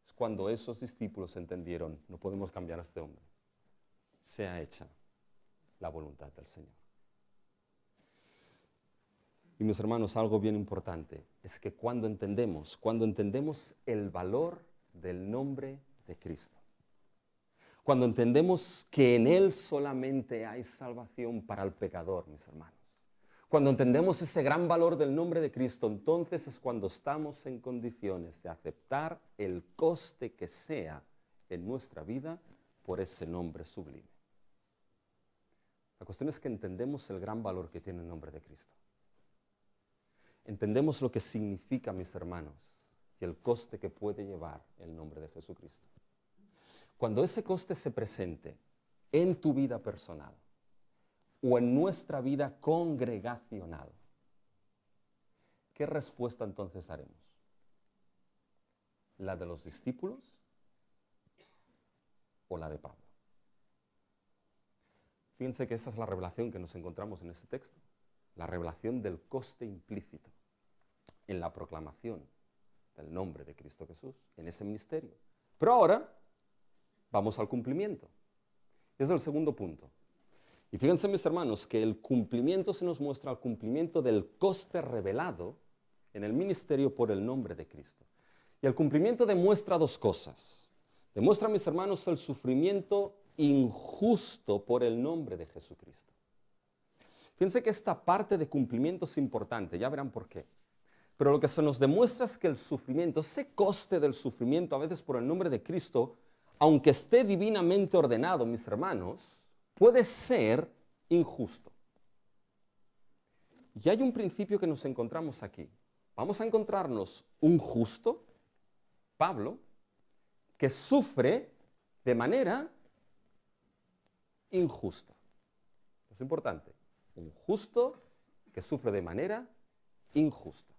Es cuando esos discípulos entendieron, no podemos cambiar a este hombre. Sea hecha la voluntad del Señor. Y mis hermanos, algo bien importante es que cuando entendemos el valor del nombre de Cristo, cuando entendemos que en Él solamente hay salvación para el pecador, mis hermanos, cuando entendemos ese gran valor del nombre de Cristo, entonces es cuando estamos en condiciones de aceptar el coste que sea en nuestra vida por ese nombre sublime. La cuestión es que entendemos el gran valor que tiene el nombre de Cristo. Entendemos lo que significa, mis hermanos, y el coste que puede llevar el nombre de Jesucristo. Cuando ese coste se presente en tu vida personal o en nuestra vida congregacional, ¿qué respuesta entonces haremos? ¿La de los discípulos o la de Pablo? Fíjense que esta es la revelación que nos encontramos en este texto, la revelación del coste implícito en la proclamación del nombre de Cristo Jesús, en ese ministerio. Pero ahora vamos al cumplimiento. Es el segundo punto. Y fíjense, mis hermanos, que el cumplimiento se nos muestra el cumplimiento del coste revelado en el ministerio por el nombre de Cristo. Y el cumplimiento demuestra dos cosas. Demuestra, mis hermanos, el sufrimiento injusto por el nombre de Jesucristo. Fíjense que esta parte de cumplimiento es importante, ya verán por qué. Pero lo que se nos demuestra es que el sufrimiento, ese coste del sufrimiento a veces por el nombre de Cristo, aunque esté divinamente ordenado, mis hermanos, puede ser injusto. Y hay un principio que nos encontramos aquí. Vamos a encontrarnos un justo, Pablo, que sufre de manera injusta. Es importante. Un justo que sufre de manera injusta.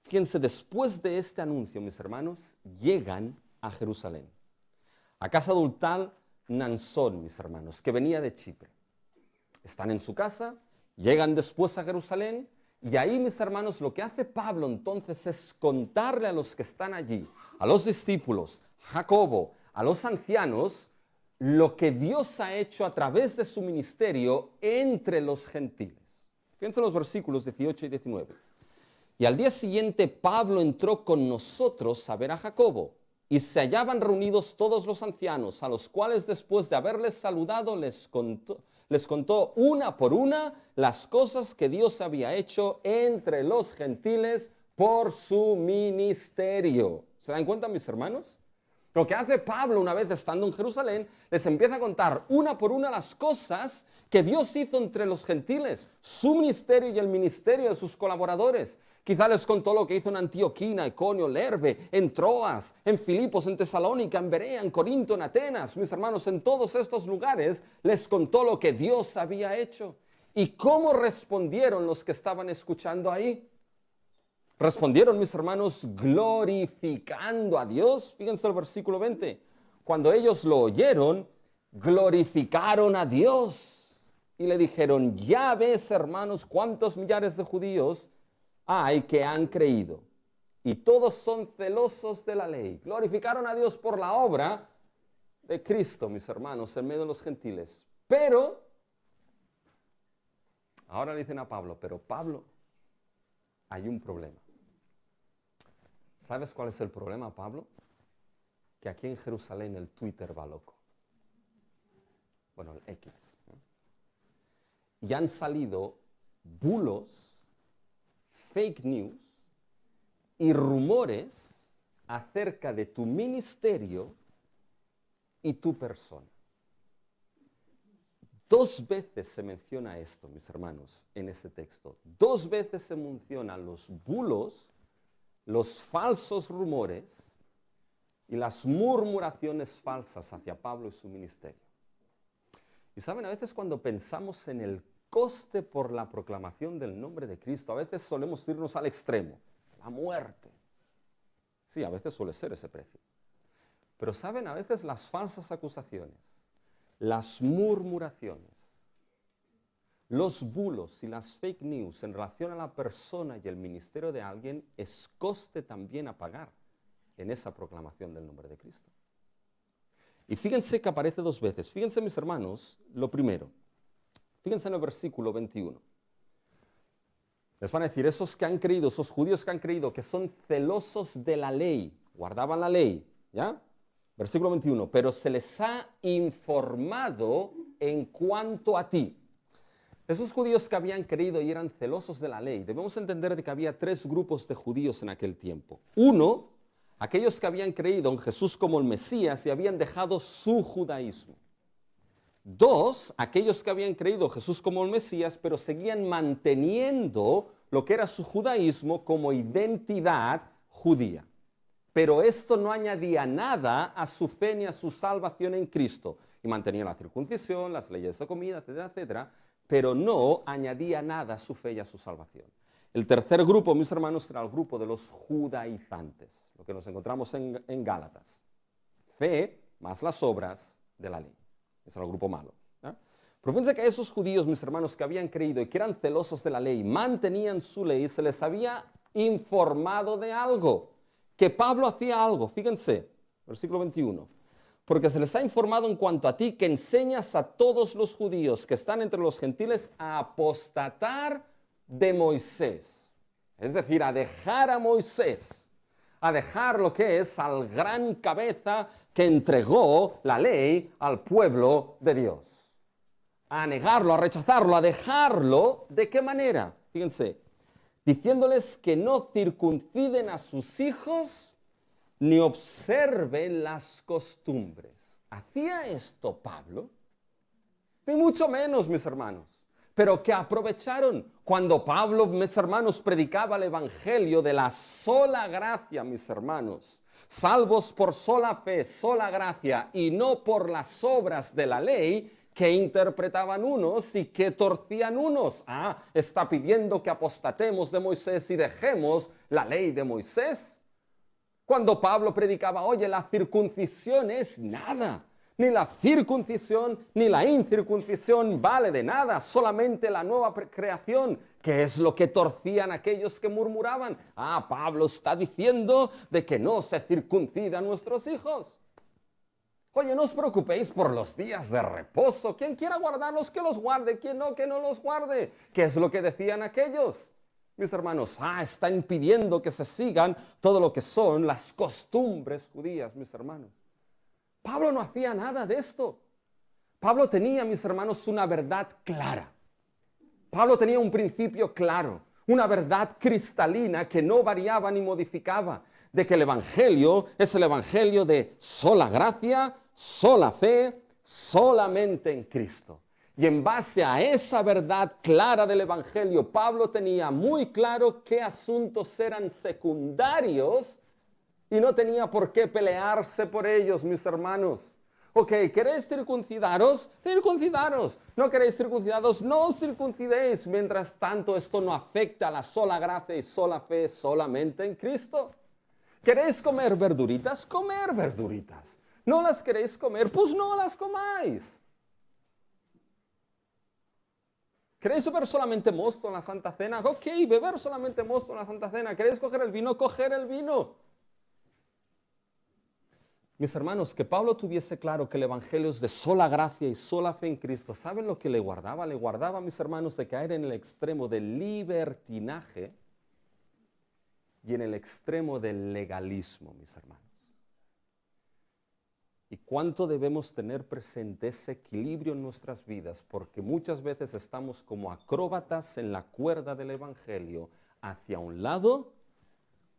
Fíjense, después de este anuncio, mis hermanos, llegan a Jerusalén, a casa de un tal Nansón, mis hermanos, que venía de Chipre. Están en su casa, llegan después a Jerusalén, y ahí, mis hermanos, lo que hace Pablo entonces es contarle a los que están allí, a los discípulos, a Jacobo, a los ancianos, lo que Dios ha hecho a través de su ministerio entre los gentiles. Fíjense los versículos 18 y 19. Y al día siguiente Pablo entró con nosotros a ver a Jacobo, y se hallaban reunidos todos los ancianos, a los cuales después de haberles saludado les contó una por una las cosas que Dios había hecho entre los gentiles por su ministerio. ¿Se dan cuenta, mis hermanos? Lo que hace Pablo una vez estando en Jerusalén, les empieza a contar una por una las cosas que Dios hizo entre los gentiles, su ministerio y el ministerio de sus colaboradores. Quizá les contó lo que hizo en Antioquía, Iconio, Lerbe, en Troas, en Filipos, en Tesalónica, en Berea, en Corinto, en Atenas. Mis hermanos, en todos estos lugares les contó lo que Dios había hecho. ¿Y cómo respondieron los que estaban escuchando ahí? Respondieron, mis hermanos, glorificando a Dios. Fíjense el versículo 20. Cuando ellos lo oyeron, glorificaron a Dios. Y le dijeron, ya ves, hermanos, cuántos millares de judíos hay que han creído. Y todos son celosos de la ley. Glorificaron a Dios por la obra de Cristo, mis hermanos, en medio de los gentiles. Pero, ahora le dicen a Pablo, pero Pablo, hay un problema. ¿Sabes cuál es el problema, Pablo? Que aquí en Jerusalén el Twitter va loco. Bueno, el X. Y han salido bulos, fake news y rumores acerca de tu ministerio y tu persona. 2 veces se menciona esto, mis hermanos, en este texto. 2 veces se mencionan los bulos, los falsos rumores y las murmuraciones falsas hacia Pablo y su ministerio. Y saben, a veces cuando pensamos en el coste por la proclamación del nombre de Cristo, a veces solemos irnos al extremo, la muerte. Sí, a veces suele ser ese precio. Pero saben, a veces las falsas acusaciones, las murmuraciones, los bulos y las fake news en relación a la persona y el ministerio de alguien es coste también a pagar en esa proclamación del nombre de Cristo. Y fíjense que aparece dos veces. Fíjense, mis hermanos, lo primero. Fíjense en el versículo 21. Les van a decir, esos que han creído, esos judíos que han creído, que son celosos de la ley, guardaban la ley, ¿ya? Versículo 21, pero se les ha informado en cuanto a ti. Esos judíos que habían creído y eran celosos de la ley, debemos entender de que había tres grupos de judíos en aquel tiempo. Uno, aquellos que habían creído en Jesús como el Mesías y habían dejado su judaísmo. Dos, aquellos que habían creído en Jesús como el Mesías, pero seguían manteniendo lo que era su judaísmo como identidad judía. Pero esto no añadía nada a su fe ni a su salvación en Cristo. Y mantenían la circuncisión, las leyes de comida, etcétera, etcétera, pero no añadía nada a su fe y a su salvación. El tercer grupo, mis hermanos, era el grupo de los judaizantes, lo que nos encontramos en Gálatas. Fe más las obras de la ley. Ese era el grupo malo. Pero fíjense que a esos judíos, mis hermanos, que habían creído y que eran celosos de la ley, mantenían su ley, se les había informado de algo, que Pablo hacía algo. Fíjense, versículo 21. Porque se les ha informado en cuanto a ti que enseñas a todos los judíos que están entre los gentiles a apostatar de Moisés. Es decir, a dejar a Moisés, a dejar lo que es al gran cabeza que entregó la ley al pueblo de Dios. A negarlo, a rechazarlo, a dejarlo. ¿De qué manera? Fíjense, diciéndoles que no circunciden a sus hijos ni observen las costumbres. ¿Hacía esto Pablo? Ni mucho menos, mis hermanos. Pero que aprovecharon cuando Pablo, mis hermanos, predicaba el evangelio de la sola gracia, mis hermanos, salvos por sola fe, sola gracia, y no por las obras de la ley, que interpretaban unos y que torcían unos. Está pidiendo que apostatemos de Moisés y dejemos la ley de Moisés. Cuando Pablo predicaba, oye, la circuncisión es nada. Ni la circuncisión ni la incircuncisión vale de nada, solamente la nueva creación, que es lo que torcían aquellos que murmuraban. Pablo está diciendo de que no se circuncidan nuestros hijos. Oye, no os preocupéis por los días de reposo. Quien quiera guardarlos, que los guarde. Quien no, que no los guarde. ¿Qué es lo que decían aquellos? Mis hermanos, está impidiendo que se sigan todo lo que son las costumbres judías, mis hermanos. Pablo no hacía nada de esto. Pablo tenía, mis hermanos, una verdad clara. Pablo tenía un principio claro, una verdad cristalina que no variaba ni modificaba, de que el evangelio es el evangelio de sola gracia, sola fe, solamente en Cristo. Y en base a esa verdad clara del evangelio, Pablo tenía muy claro qué asuntos eran secundarios y no tenía por qué pelearse por ellos, mis hermanos. Ok, ¿queréis circuncidaros? Circuncidaros. ¿No queréis circuncidaros? No os circuncidéis. Mientras tanto, esto no afecta a la sola gracia y sola fe solamente en Cristo. ¿Queréis comer verduritas? Comer verduritas. ¿No las queréis comer? Pues no las comáis. ¿Queréis beber solamente mosto en la Santa Cena? Ok, beber solamente mosto en la Santa Cena. ¿Queréis coger el vino? Coger el vino. Mis hermanos, que Pablo tuviese claro que el evangelio es de sola gracia y sola fe en Cristo. ¿Saben lo que le guardaba? Le guardaba, mis hermanos, de caer en el extremo del libertinaje y en el extremo del legalismo, mis hermanos. ¿Y cuánto debemos tener presente ese equilibrio en nuestras vidas? Porque muchas veces estamos como acróbatas en la cuerda del evangelio, hacia un lado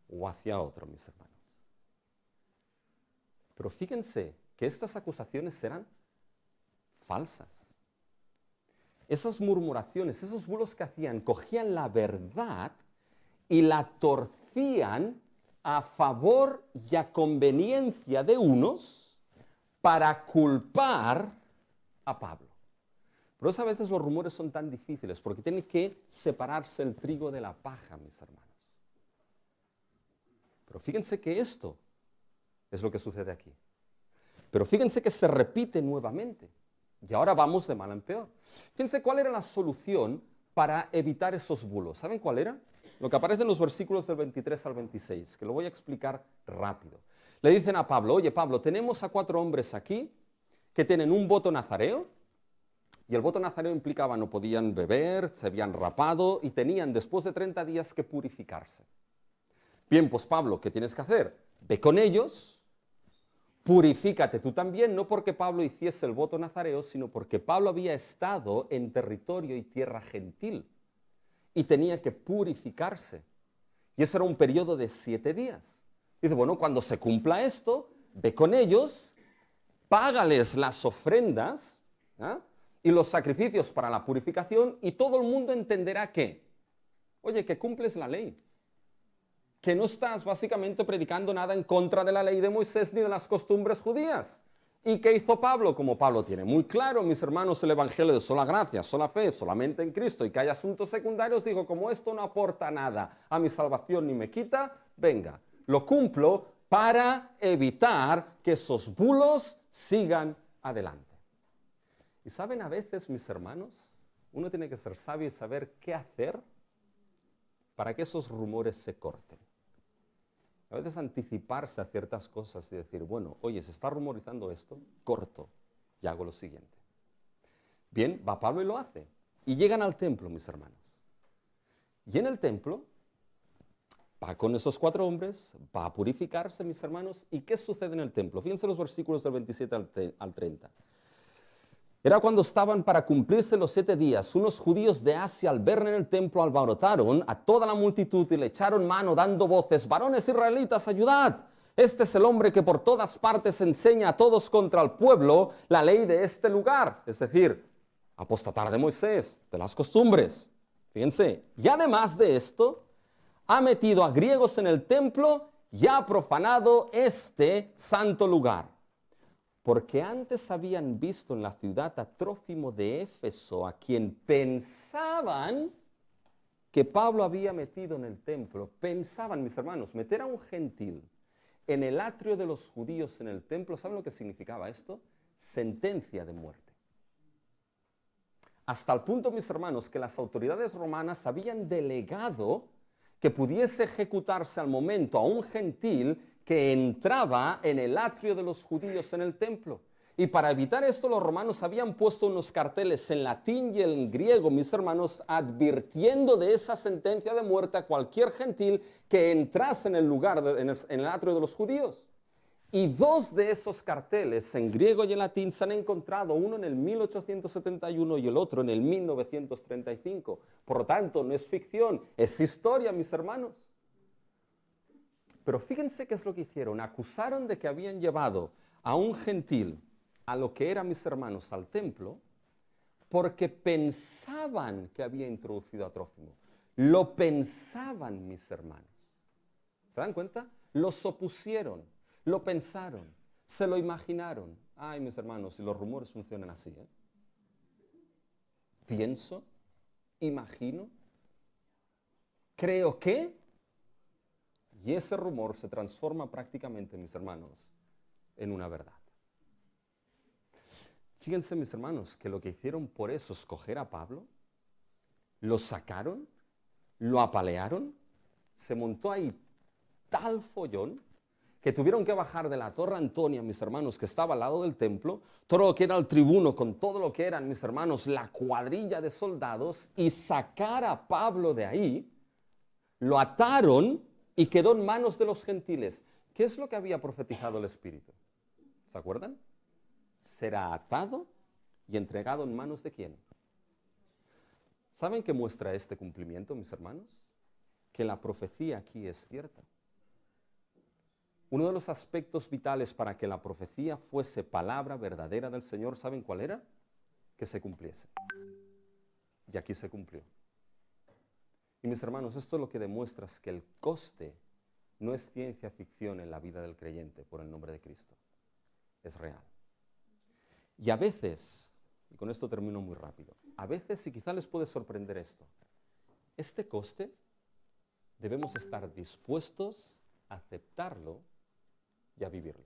o hacia otro, mis hermanos. Pero fíjense que estas acusaciones eran falsas. Esas murmuraciones, esos bulos que hacían, cogían la verdad y la torcían a favor y a conveniencia de unos para culpar a Pablo. Por eso a veces los rumores son tan difíciles, porque tiene que separarse el trigo de la paja, mis hermanos. Pero fíjense que esto es lo que sucede aquí. Pero fíjense que se repite nuevamente. Y ahora vamos de mal en peor. Fíjense cuál era la solución para evitar esos bulos. ¿Saben cuál era? Lo que aparece en los versículos del 23 al 26, que lo voy a explicar rápido. Le dicen a Pablo, oye Pablo, tenemos a 4 hombres aquí que tienen un voto nazareo, y el voto nazareo implicaba no podían beber, se habían rapado y tenían después de 30 días que purificarse. Bien, pues Pablo, ¿qué tienes que hacer? Ve con ellos, purifícate tú también, no porque Pablo hiciese el voto nazareo, sino porque Pablo había estado en territorio y tierra gentil y tenía que purificarse. Y ese era un periodo de 7 días. Dice, bueno, cuando se cumpla esto, ve con ellos, págales las ofrendas, ¿ah?, y los sacrificios para la purificación, y todo el mundo entenderá que, oye, que cumples la ley, que no estás básicamente predicando nada en contra de la ley de Moisés ni de las costumbres judías. ¿Y qué hizo Pablo? Como Pablo tiene muy claro, mis hermanos, el evangelio de sola gracia, sola fe, solamente en Cristo, y que hay asuntos secundarios, dijo, como esto no aporta nada a mi salvación ni me quita, venga, lo cumplo para evitar que esos bulos sigan adelante. Y saben, a veces, mis hermanos, uno tiene que ser sabio y saber qué hacer para que esos rumores se corten. A veces anticiparse a ciertas cosas y decir, bueno, oye, se está rumorizando esto, corto y hago lo siguiente. Bien, va Pablo y lo hace. Y llegan al templo, mis hermanos. Y en el templo va con esos 4 hombres, va a purificarse, mis hermanos. ¿Y qué sucede en el templo? Fíjense los versículos del 27 al 30. Era cuando estaban para cumplirse los 7 días. Unos judíos de Asia, al verle en el templo, alborotaron a toda la multitud y le echaron mano dando voces, varones israelitas, ayudad. Este es el hombre que por todas partes enseña a todos contra el pueblo la ley de este lugar. Es decir, apostatar de Moisés, de las costumbres. Fíjense, y además de esto, ha metido a griegos en el templo y ha profanado este santo lugar. Porque antes habían visto en la ciudad a Trófimo de Éfeso, a quien pensaban que Pablo había metido en el templo. Pensaban, mis hermanos, meter a un gentil en el atrio de los judíos en el templo, ¿saben lo que significaba esto? Sentencia de muerte. Hasta el punto, mis hermanos, que las autoridades romanas habían delegado que pudiese ejecutarse al momento a un gentil que entraba en el atrio de los judíos en el templo. Y para evitar esto, los romanos habían puesto unos carteles en latín y en griego, mis hermanos, advirtiendo de esa sentencia de muerte a cualquier gentil que entrase en el lugar, en el atrio de los judíos. Y 2 de esos carteles, en griego y en latín, se han encontrado, uno en el 1871 y el otro en el 1935. Por lo tanto, no es ficción, es historia, mis hermanos. Pero fíjense qué es lo que hicieron. Acusaron de que habían llevado a un gentil, a lo que eran, mis hermanos, al templo, porque pensaban que había introducido a Trófimo. Lo pensaban, mis hermanos. ¿Se dan cuenta? Los opusieron, lo pensaron, se lo imaginaron. Ay, mis hermanos, si los rumores funcionan así, ¿eh? Pienso, imagino, creo que... Y ese rumor se transforma prácticamente, mis hermanos, en una verdad. Fíjense, mis hermanos, que lo que hicieron por eso es coger a Pablo, lo sacaron, lo apalearon, se montó ahí tal follón que tuvieron que bajar de la Torre Antonia, mis hermanos, que estaba al lado del templo, todo lo que era el tribuno, con todo lo que eran, mis hermanos, la cuadrilla de soldados, y sacar a Pablo de ahí, lo ataron y quedó en manos de los gentiles. ¿Qué es lo que había profetizado el Espíritu? ¿Se acuerdan? Será atado y entregado en manos de ¿quién? ¿Saben qué muestra este cumplimiento, mis hermanos? Que la profecía aquí es cierta. Uno de los aspectos vitales para que la profecía fuese palabra verdadera del Señor, ¿saben cuál era? Que se cumpliese. Y aquí se cumplió. Y mis hermanos, esto es lo que demuestra que el coste no es ciencia ficción en la vida del creyente por el nombre de Cristo. Es real. Y a veces, y con esto termino muy rápido, a veces, y quizá les puede sorprender esto, este coste debemos estar dispuestos a aceptarlo y a vivirlo.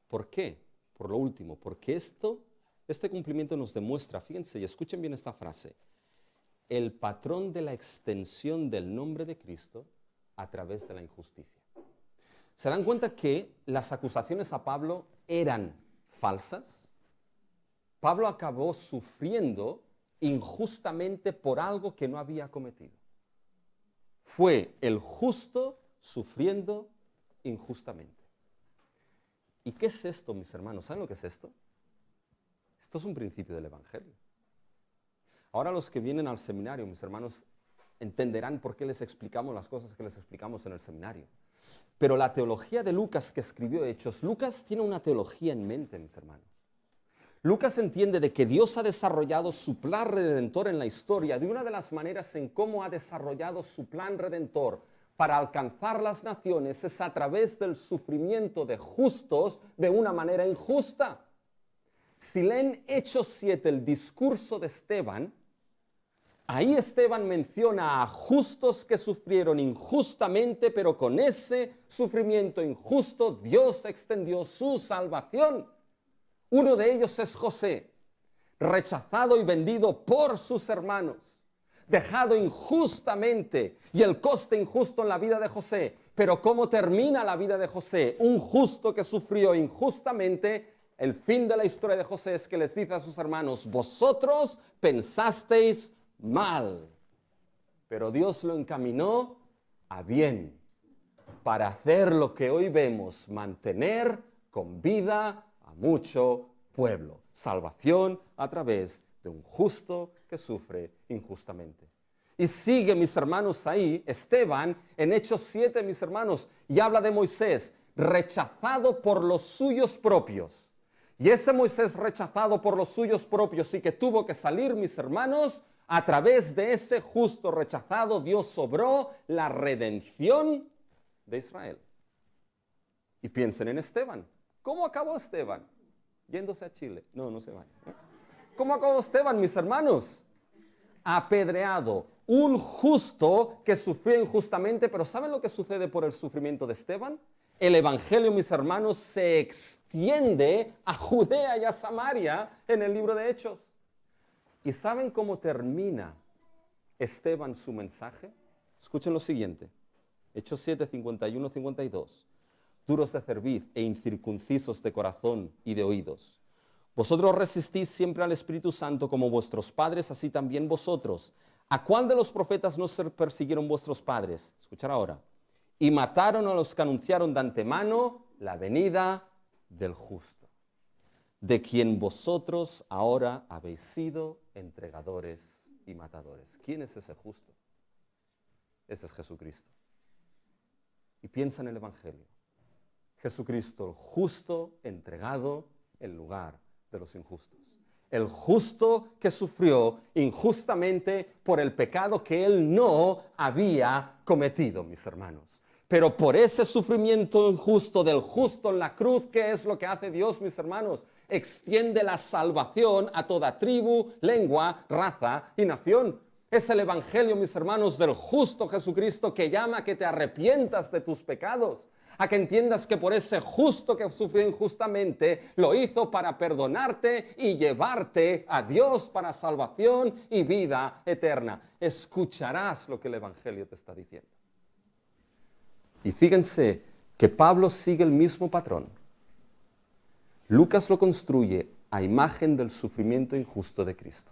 ¿Por qué? Por lo último, porque este cumplimiento nos demuestra, fíjense y escuchen bien esta frase, el patrón de la extensión del nombre de Cristo a través de la injusticia. ¿Se dan cuenta que las acusaciones a Pablo eran falsas? Pablo acabó sufriendo injustamente por algo que no había cometido. Fue el justo sufriendo injustamente. ¿Y qué es esto, mis hermanos? ¿Saben lo que es esto? Esto es un principio del Evangelio. Ahora los que vienen al seminario, mis hermanos, entenderán por qué les explicamos las cosas que les explicamos en el seminario. Pero la teología de Lucas que escribió Hechos, Lucas tiene una teología en mente, mis hermanos. Lucas entiende de que Dios ha desarrollado su plan redentor en la historia de una de las maneras en cómo ha desarrollado su plan redentor para alcanzar las naciones es a través del sufrimiento de justos de una manera injusta. Si leen Hechos 7, el discurso de Esteban, ahí Esteban menciona a justos que sufrieron injustamente, pero con ese sufrimiento injusto Dios extendió su salvación. Uno de ellos es José, rechazado y vendido por sus hermanos, dejado injustamente y el coste injusto en la vida de José. Pero ¿cómo termina la vida de José? Un justo que sufrió injustamente. El fin de la historia de José es que les dice a sus hermanos, vosotros pensasteis mal, pero Dios lo encaminó a bien para hacer lo que hoy vemos, mantener con vida a mucho pueblo. Salvación a través de un justo que sufre injustamente. Y sigue, mis hermanos, ahí, Esteban, en Hechos 7, mis hermanos, y habla de Moisés, rechazado por los suyos propios. Y ese Moisés rechazado por los suyos propios y que tuvo que salir, mis hermanos, a través de ese justo rechazado, Dios obró la redención de Israel. Y piensen en Esteban. ¿Cómo acabó Esteban? Yéndose a Chile. No se vaya. ¿Cómo acabó Esteban, mis hermanos? Apedreado. Un justo que sufrió injustamente, pero ¿saben lo que sucede por el sufrimiento de Esteban? El Evangelio, mis hermanos, se extiende a Judea y a Samaria en el libro de Hechos. ¿Y saben cómo termina Esteban su mensaje? Escuchen lo siguiente. Hechos 7, 51, 52. Duros de cerviz e incircuncisos de corazón y de oídos. Vosotros resistís siempre al Espíritu Santo como vuestros padres, así también vosotros. ¿A cuál de los profetas no se persiguieron vuestros padres? Escuchar ahora. Y mataron a los que anunciaron de antemano la venida del justo, de quien vosotros ahora habéis sido entregadores y matadores. ¿Quién es ese justo? Ese es Jesucristo. Y piensa en el Evangelio. Jesucristo, el justo entregado en lugar de los injustos. El justo que sufrió injustamente por el pecado que él no había cometido, mis hermanos. Pero por ese sufrimiento injusto del justo en la cruz, ¿qué es lo que hace Dios, mis hermanos? Extiende la salvación a toda tribu, lengua, raza y nación. Es el Evangelio, mis hermanos, del justo Jesucristo que llama a que te arrepientas de tus pecados, a que entiendas que por ese justo que sufrió injustamente, lo hizo para perdonarte y llevarte a Dios para salvación y vida eterna. Escucharás lo que el Evangelio te está diciendo. Y fíjense que Pablo sigue el mismo patrón. Lucas lo construye a imagen del sufrimiento injusto de Cristo.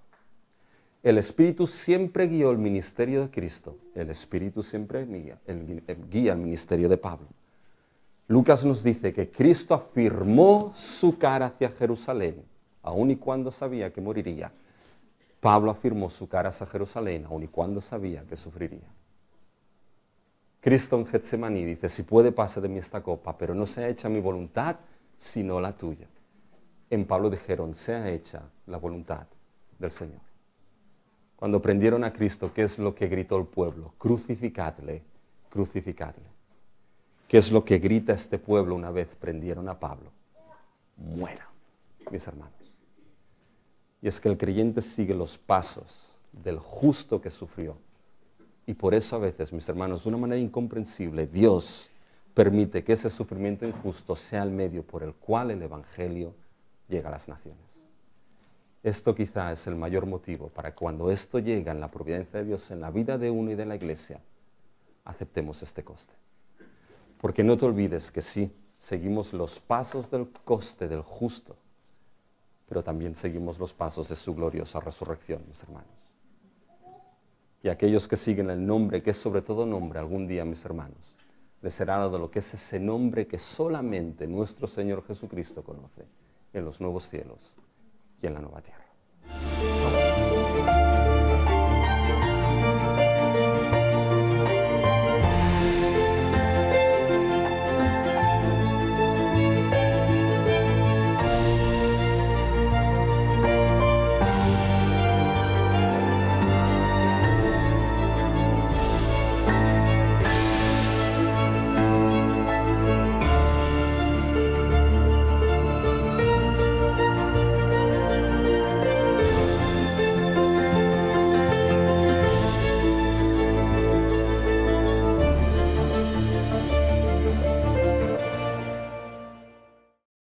El Espíritu siempre guió el ministerio de Cristo. El Espíritu siempre guía el ministerio de Pablo. Lucas nos dice que Cristo afirmó su cara hacia Jerusalén, aun y cuando sabía que moriría. Pablo afirmó su cara hacia Jerusalén, aun y cuando sabía que sufriría. Cristo en Getsemaní dice, si puede pase de mí esta copa, pero no sea hecha mi voluntad, sino la tuya. En Pablo dijeron, sea hecha la voluntad del Señor. Cuando prendieron a Cristo, ¿qué es lo que gritó el pueblo? Crucificadle, crucificarle. ¿Qué es lo que grita este pueblo una vez prendieron a Pablo? Muera, mis hermanos. Y es que el creyente sigue los pasos del justo que sufrió. Y por eso a veces, mis hermanos, de una manera incomprensible, Dios permite que ese sufrimiento injusto sea el medio por el cual el Evangelio llega a las naciones. Esto quizá es el mayor motivo para cuando esto llega en la providencia de Dios en la vida de uno y de la iglesia, aceptemos este coste. Porque no te olvides que sí, seguimos los pasos del coste del justo, pero también seguimos los pasos de su gloriosa resurrección, mis hermanos. Y aquellos que siguen el nombre, que es sobre todo nombre, algún día, mis hermanos, les será dado lo que es ese nombre que solamente nuestro Señor Jesucristo conoce en los nuevos cielos y en la nueva tierra.